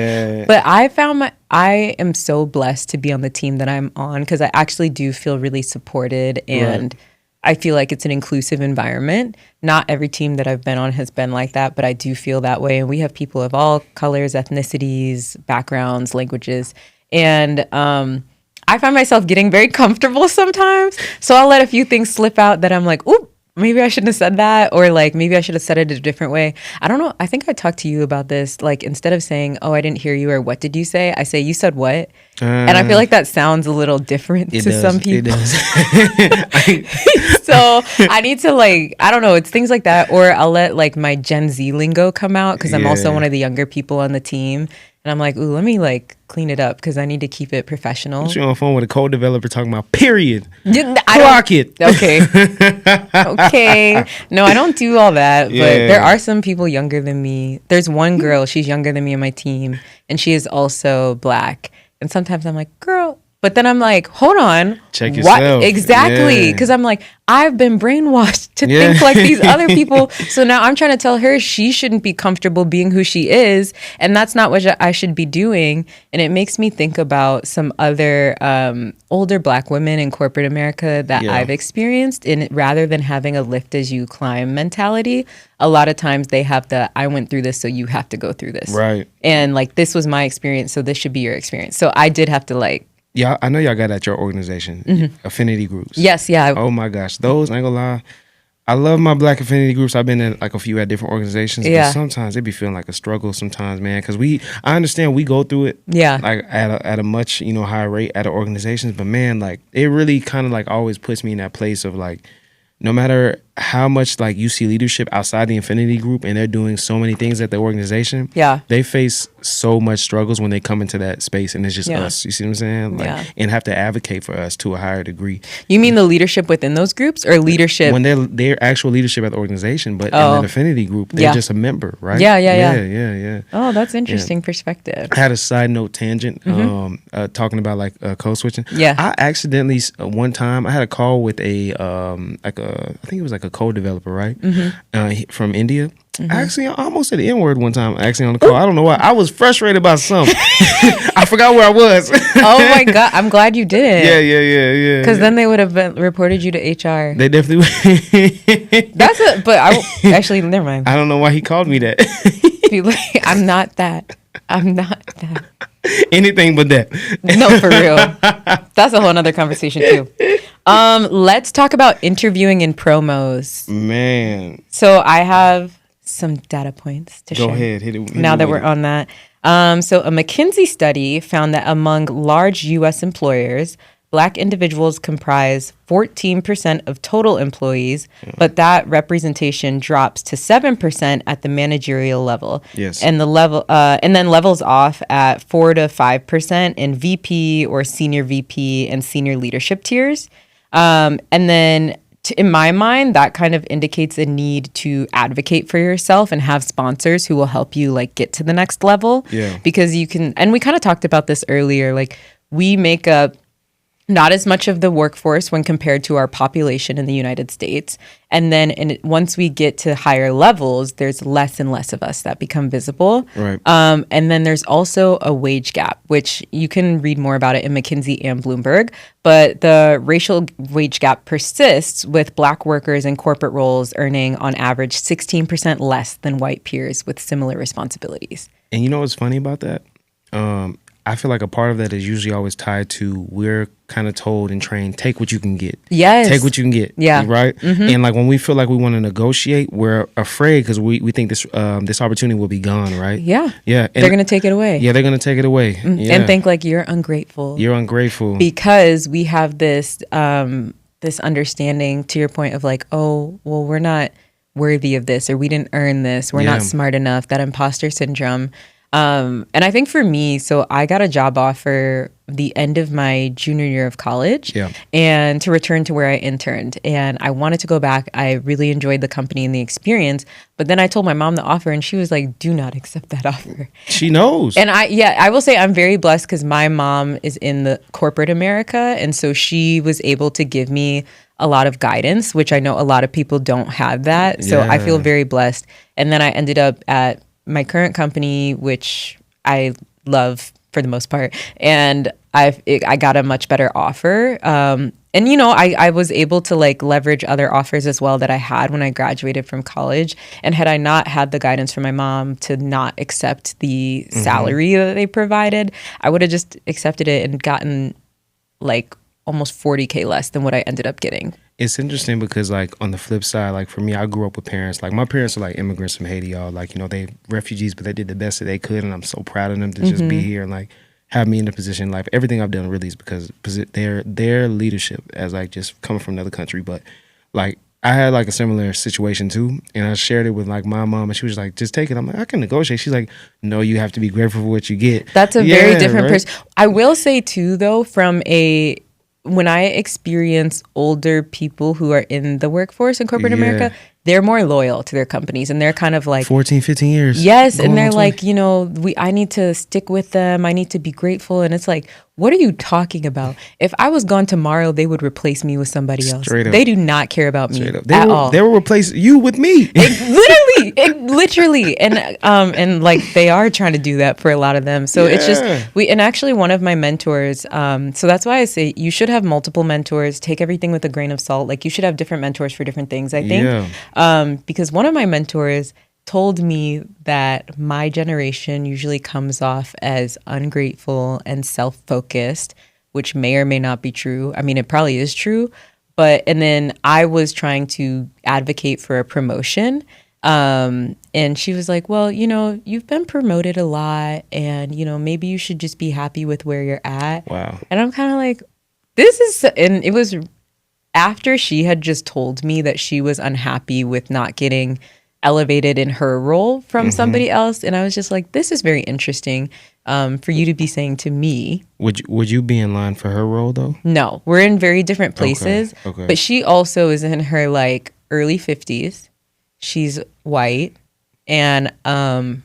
But I found I am so blessed to be on the team that I'm on, because I actually do feel really supported, and I feel like it's an inclusive environment. Not every team that I've been on has been like that, but I do feel that way. And we have people of all colors, ethnicities, backgrounds, languages. And I find myself getting very comfortable sometimes. So I'll let a few things slip out that I'm like, ooh, maybe I shouldn't have said that, or like maybe I should have said it a different way. I don't know. I think I talked to you about this. Like, instead of saying, oh, I didn't hear you, or what did you say? I say, you said what? And I feel like that sounds a little different to some people. It does. So I need to like, I don't know, it's things like that. Or I'll let like my Gen Z lingo come out, because I'm also one of the younger people on the team. And I'm like, ooh, let me like clean it up, because I need to keep it professional. You're on the phone with a code developer talking about period. Clock it. Okay. Okay. No, I don't do all that. But there are some people younger than me. There's one girl, she's younger than me on my team, and she is also black. And sometimes I'm like, girl. But then I'm like, hold on. Check yourself. What? Exactly. Because I'm like, I've been brainwashed to think like these other people. So now I'm trying to tell her she shouldn't be comfortable being who she is. And that's not what I should be doing. And it makes me think about some other older black women in corporate America that I've experienced. And rather than having a lift as you climb mentality, a lot of times they have the, I went through this, so you have to go through this. Right. And like, this was my experience, so this should be your experience. So I did have to like, yeah, I know y'all got at your organization, affinity groups. Yes, yeah. Oh my gosh, those, I ain't gonna lie, I love my black affinity groups. I've been in like a few at different organizations, but sometimes it be feeling like a struggle sometimes, man, because I understand we go through it, like at a much, you know, higher rate at organizations, but man, like it really kind of like always puts me in that place of like, no matter how much like you see leadership outside the Infinity Group and they're doing so many things at the organization, they face so much struggles when they come into that space, and it's just us. You see what I'm saying? Like, and have to advocate for us to a higher degree. You mean the leadership within those groups, or leadership when they're actual leadership at the organization, but in the Infinity Group, they're just a member, right? Yeah. Oh, that's interesting perspective. I had a side note tangent talking about like code switching. I accidentally one time I had a call with a I think it was like a code developer, right? From India. Actually, I almost said the N-word one time, actually, on the call. I don't know why. I was frustrated about something. I forgot where I was. Oh my God. I'm glad you did. Yeah. Because then they would have reported you to HR. They definitely would. Actually, never mind. I don't know why he called me that. I'm not that. I'm not that. Anything but that. No, for real. That's a whole nother conversation too. Let's talk about interviewing and promos. Man. So I have some data points to share. Go ahead. Hit it now that we're on that. So a McKinsey study found that among large U.S. employers, Black individuals comprise 14% of total employees, but that representation drops to 7% at the managerial level. Yes. And then levels off at 4 to 5% in VP or senior VP and senior leadership tiers. And then in my mind, that kind of indicates a need to advocate for yourself and have sponsors who will help you like get to the next level. Yeah. Because you can, and we kind of talked about this earlier, like we make up not as much of the workforce when compared to our population in the United States. And then once we get to higher levels, there's less and less of us that become visible. Right. And then there's also a wage gap, which you can read more about it in McKinsey and Bloomberg. But the racial wage gap persists with Black workers in corporate roles earning on average 16% less than white peers with similar responsibilities. And you know what's funny about that? I feel like a part of that is usually always tied to we're kind of told and trained, take what you can get. Yes. Take what you can get. Yeah. Right? Mm-hmm. And like when we feel like we want to negotiate, we're afraid because we think this opportunity will be gone, right? Yeah. Yeah. And they're going to take it away. Yeah, they're going to take it away. Yeah. And think like you're ungrateful. You're ungrateful. Because we have this this understanding, to your point, of like, oh, well, we're not worthy of this, or we didn't earn this. We're not smart enough. That imposter syndrome. And I think for me, so I got a job offer the end of my junior year of college and to return to where I interned. And I wanted to go back. I really enjoyed the company and the experience. But then I told my mom the offer and she was like, do not accept that offer. She knows. And I will say I'm very blessed because my mom is in the corporate America. And so she was able to give me a lot of guidance, which I know a lot of people don't have that. So I feel very blessed. And then I ended up at my current company, which I love for the most part, and I got a much better offer. And you know, I was able to like leverage other offers as well that I had when I graduated from college. And had I not had the guidance from my mom to not accept the salary that they provided, I would have just accepted it and gotten like almost $40K less than what I ended up getting. It's interesting because, like, on the flip side, like, for me, I grew up with parents. Like, my parents are, like, immigrants from Haiti, y'all. Like, you know, they refugees, but they did the best that they could, and I'm so proud of them to just be here and, like, have me in the position in life. Everything I've done really is because their leadership as, like, just coming from another country. But, like, I had, like, a similar situation, too, and I shared it with, like, my mom, and she was like, just take it. I'm like, I can negotiate. She's like, no, you have to be grateful for what you get. That's a very different person. I will say, too, though, when I experience older people who are in the workforce in corporate America, they're more loyal to their companies and they're kind of like 14, 15 years. Yes. And they're like, you know, I need to stick with them. I need to be grateful. And it's like, what are you talking about? If I was gone tomorrow, they would replace me with somebody else. They do not care about me at all. They will replace you with me. Literally. And like they are trying to do that for a lot of them. So it's just, and actually one of my mentors, so that's why I say you should have multiple mentors, take everything with a grain of salt. Like you should have different mentors for different things, I think. Because one of my mentors told me that my generation usually comes off as ungrateful and self-focused, which may or may not be true. I mean, it probably is true. And then I was trying to advocate for a promotion. And she was like, well, you know, you've been promoted a lot and, you know, maybe you should just be happy with where you're at. Wow. And I'm kind of like, and it was after she had just told me that she was unhappy with not getting elevated in her role from somebody else. And I was just like, this is very interesting for you to be saying to me. Would you be in line for her role though? No, we're in very different places. Okay. But she also is in her like early 50s. She's white. And I'm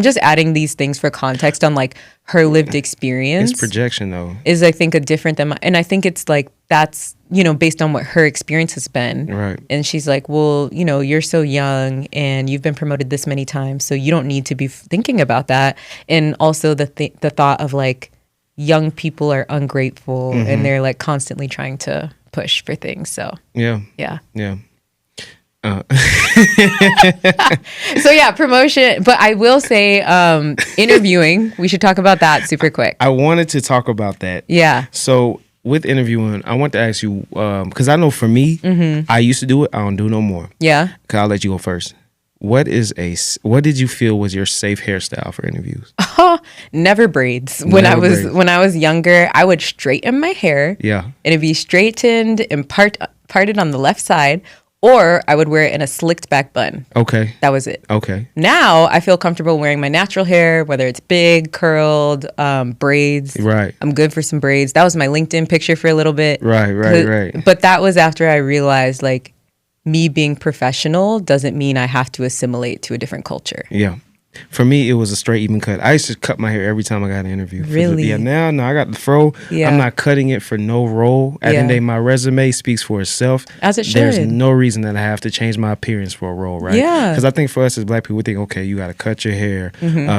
just adding these things for context on like her lived experience. It's projection though. Is I think a different than and I think it's like that's, you know, based on what her experience has been. Right. And she's like, well, you know, you're so young and you've been promoted this many times, so you don't need to be thinking about that. And also the thought of like young people are ungrateful and they're like constantly trying to push for things. So yeah. So yeah, promotion. But I will say interviewing, we should talk about that super quick. I wanted to talk about that. Yeah. So with interviewing, I want to ask you, because I know for me, I used to do it. I don't do no more. Yeah. I'll let you go first. What did you feel was your safe hairstyle for interviews? never braids. When I was younger, I would straighten my hair. Yeah. And it'd be straightened and parted on the left side, or I would wear it in a slicked back bun. Okay. That was it. Okay. Now I feel comfortable wearing my natural hair, whether it's big, curled, braids. Right. I'm good for some braids. That was my LinkedIn picture for a little bit. Right. But that was after I realized, like, me being professional doesn't mean I have to assimilate to a different culture. Yeah. For me, it was a straight even cut. I used to cut my hair every time I got an interview. Really? Now I got the fro. Yeah. I'm not cutting it for no role. At the end of the day, my resume speaks for itself. As it should. There's no reason that I have to change my appearance for a role, right? Yeah. Because I think for us as Black people, we think, okay, you got to cut your hair.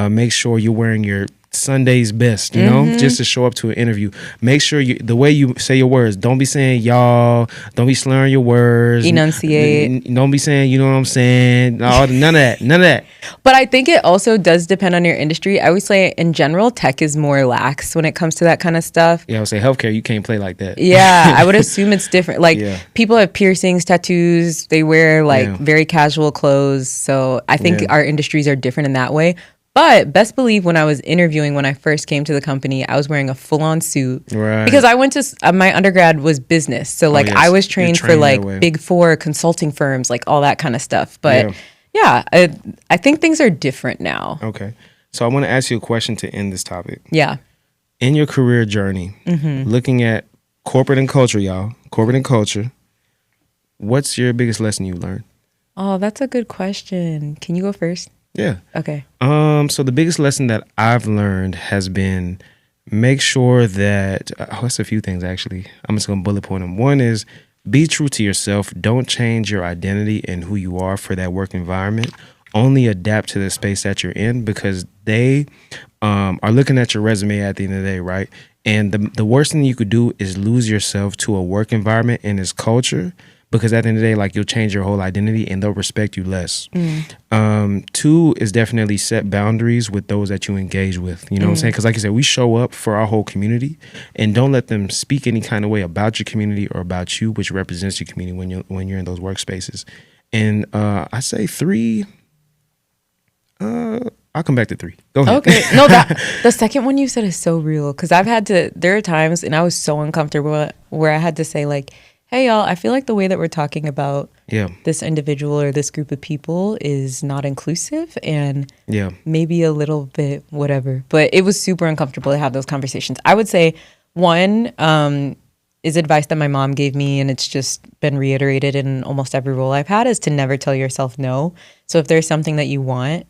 Make sure you're wearing your Sunday's best, you know, just to show up to an interview. Make sure the way you say your words, don't be saying y'all, don't be slurring your words. Enunciate. Don't be saying, you know what I'm saying. None of that. But I think it also does depend on your industry. I always say in general, tech is more lax when it comes to that kind of stuff. Yeah, I would say healthcare, you can't play like that. Yeah, I would assume it's different. Like people have piercings, tattoos, they wear very casual clothes. So I think our industries are different in that way. But best believe when I was interviewing, when I first came to the company, I was wearing a full-on suit. Right. Because I went to, my undergrad was business. So I was trained for Big Four consulting firms, like all that kind of stuff. But I think things are different now. Okay. So I want to ask you a question to end this topic. Yeah. In your career journey, looking at corporate and culture, y'all, what's your biggest lesson you learned? Oh, that's a good question. Can you go first? Yeah. Okay. So the biggest lesson that I've learned has been make sure that that's a few things actually. I'm just gonna bullet point them. One is be true to yourself. Don't change your identity and who you are for that work environment. Only adapt to the space that you're in because they are looking at your resume at the end of the day, right? And the worst thing you could do is lose yourself to a work environment and its culture. Because at the end of the day, like you'll change your whole identity and they'll respect you less. Two is definitely set boundaries with those that you engage with. You know what I'm saying? Because like you said, we show up for our whole community and don't let them speak any kind of way about your community or about you, which represents your community when you're in those workspaces. And I say three. I'll come back to three. Go ahead. Okay. No, the second one you said is so real because there are times and I was so uncomfortable where I had to say like, hey, y'all, I feel like the way that we're talking about this individual or this group of people is not inclusive and maybe a little bit whatever. But it was super uncomfortable to have those conversations. I would say one is advice that my mom gave me, and it's just been reiterated in almost every role I've had, is to never tell yourself no. So if there's something that you want,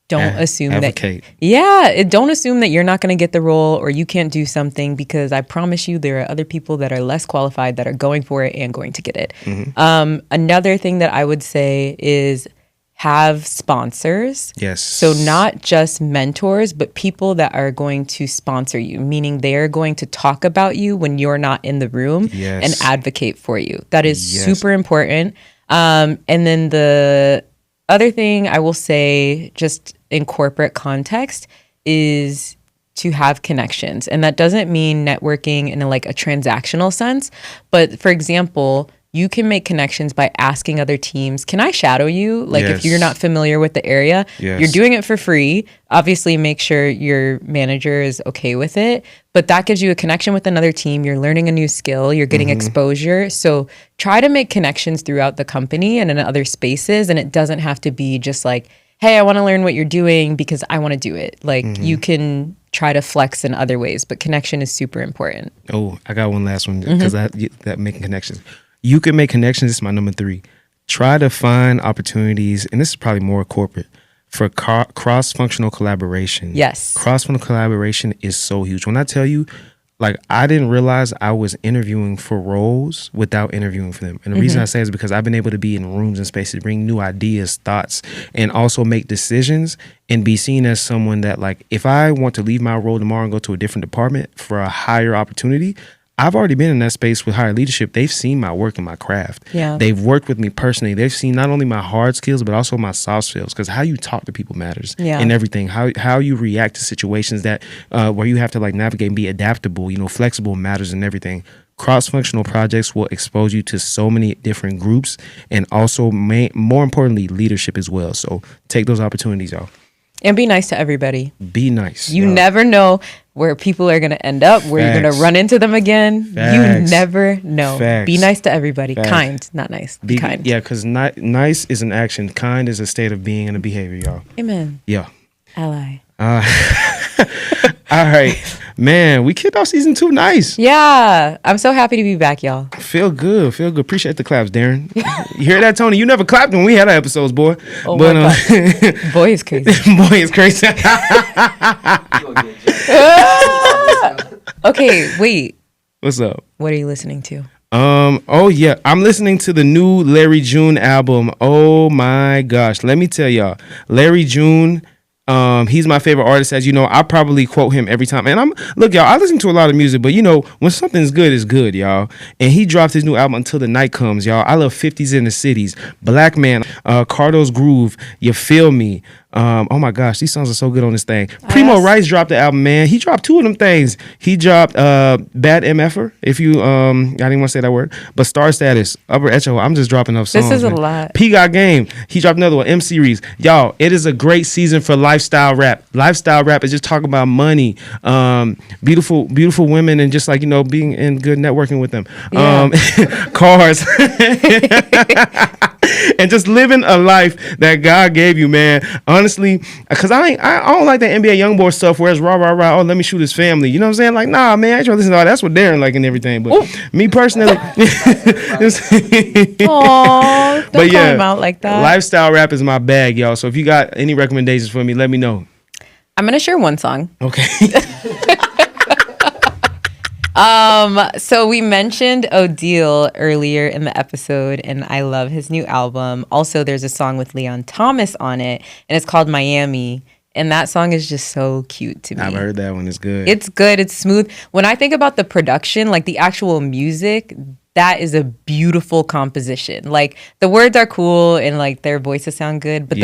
don't assume don't assume that you're not going to get the role or you can't do something because I promise you there are other people that are less qualified that are going for it and going to get it. Another thing that I would say is have sponsors. Yes. So not just mentors, but people that are going to sponsor you, meaning they're going to talk about you when you're not in the room and advocate for you. That is super important. And then the other thing I will say just in corporate context is to have connections. And that doesn't mean networking in a transactional sense. But for example, you can make connections by asking other teams, can I shadow you? If you're not familiar with the area, you're doing it for free. Obviously, make sure your manager is okay with it. But that gives you a connection with another team. You're learning a new skill. You're getting exposure. So try to make connections throughout the company and in other spaces. And it doesn't have to be just like, hey, I want to learn what you're doing because I want to do it. You can try to flex in other ways. But connection is super important. Oh, I got one last one because that making connections. You can make connections. This is my number 3. Try to find opportunities, and this is probably more corporate, for cross-functional collaboration. Yes. Cross-functional collaboration is so huge. When I tell you, I didn't realize I was interviewing for roles without interviewing for them. And the reason I say is because I've been able to be in rooms and spaces, bring new ideas, thoughts, and also make decisions and be seen as someone that, if I want to leave my role tomorrow and go to a different department for a higher opportunity, I've already been in that space with higher leadership. They've seen my work and my craft. Yeah. They've worked with me personally. They've seen not only my hard skills, but also my soft skills, because how you talk to people matters and everything. How you react to situations that where you have to navigate and be adaptable, flexible matters and everything. Cross-functional projects will expose you to so many different groups and also more importantly, leadership as well. So take those opportunities, y'all. And be nice to everybody. Be nice. You never know where people are going to end up, where you're going to run into them again. You never know. Be nice to everybody. Kind, not nice. Be kind. Yeah, because nice is an action. Kind is a state of being and a behavior, y'all. Amen. Yeah. Ally. All right. Man, we kicked off season 2 nice. Yeah. I'm so happy to be back, y'all. Feel good. Appreciate the claps, Darren. You hear that, Tony? You never clapped when we had our episodes, boy. Oh, but, my God. Boy is crazy. Boy is crazy. Okay, wait. What's up? What are you listening to? Oh yeah, I'm listening to the new Larry June album. Oh my gosh. Let me tell y'all. Larry June, he's my favorite artist. As you know, I probably quote him every time. And look, y'all, I listen to a lot of music, but you know, when something's good, it's good, y'all. And he dropped his new album Until the Night Comes, y'all. I love 50s in the Cities, Black Man, Cardo's Groove, You Feel Me. Oh my gosh, these songs are so good on this thing. Primo Rice dropped the album, man. He dropped 2 of them things. He dropped Bad MFer, if you I didn't want to say that word, but Star Status, Upper Echo. I'm just dropping up songs. This is man. A lot. P Got Game. He dropped another one, M Series. Y'all, it is a great season for lifestyle rap. Lifestyle rap is just talking about money, beautiful women, and just like, you know, being in good networking with them. Yeah. Cars. And just living a life that God gave you, man. Honestly, because I don't like that NBA YoungBoy stuff where it's rah, rah, rah, oh, let me shoot his family. You know what I'm saying? Like, nah, man, I ain't trying to listen to all that. That's what Darren like and everything. But me personally. Aww, don't call him out like that. Lifestyle rap is my bag, y'all. So if you got any recommendations for me, let me know. I'm going to share one song. Okay. So we mentioned Odile earlier in the episode, and I love his new album. Also, there's a song with Leon Thomas on it, and it's called Miami. And that song is just so cute to me. I've heard that one. It's good. It's good. It's smooth. When I think about the production, like the actual music, that is a beautiful composition. Like the words are cool and like their voices sound good, but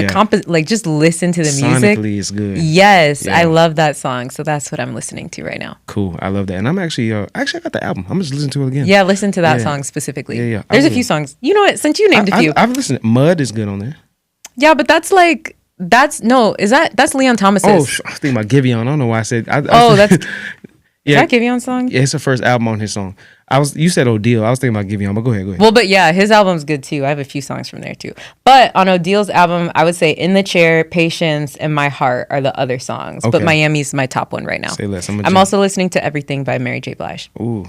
like just listen to the music. Sonically, it's good. Yes, I love that song. So that's what I'm listening to right now. Cool, I love that. And I'm actually, I got the album. I'm just listening to it again. Yeah, listen to that song specifically. Yeah. There's a few songs. You know what? Since you named a few, I've listened. Mud is good on there. Yeah, but that's like. That's Leon Thomas's. Oh, I was thinking about Giveon. I don't know why I said. Is that Giveon's song? Yeah, it's the first album on his song. You said Odile. I was thinking about Giveon, but go ahead. Well, but yeah, his album's good too. I have a few songs from there too. But on Odile's album, I would say "In the Chair," "Patience," and "My Heart" are the other songs. Okay. But Miami's my top one right now. Say less. I'm also listening to "Everything" by Mary J. Blige. Ooh,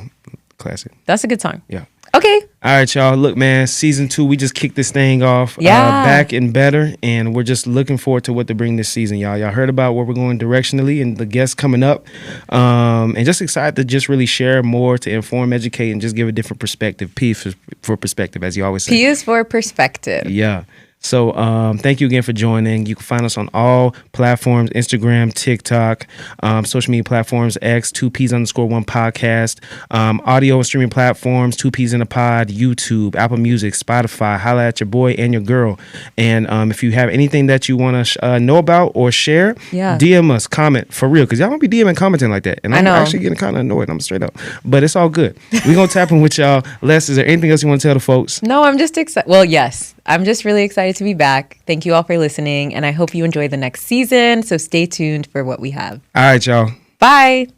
classic. That's a good song. Yeah. Okay. All right, y'all. Look, man, season 2, we just kicked this thing off. Back and better. And we're just looking forward to what to bring this season, y'all. Y'all heard about where we're going directionally and the guests coming up. And just excited to just really share more, to inform, educate, and just give a different perspective. P for perspective, as you always say. P is for perspective. Yeah. So thank you again for joining. You can find us on all platforms, Instagram, TikTok, social media platforms, X, 2Ps_1 podcast, audio and streaming platforms, 2Ps in a pod, YouTube, Apple Music, Spotify. Holla at your boy and your girl. And if you have anything that you want to know about or share, DM us, comment, for real, because y'all won't be DMing commenting like that. And I'm actually getting kind of annoyed. I'm straight up. But it's all good. We're going to tap in with y'all. Les, is there anything else you want to tell the folks? No, I'm just excited. Well, yes. I'm just really excited to be back. Thank you all for listening, and I hope you enjoy the next season. So stay tuned for what we have. All right, y'all. Bye.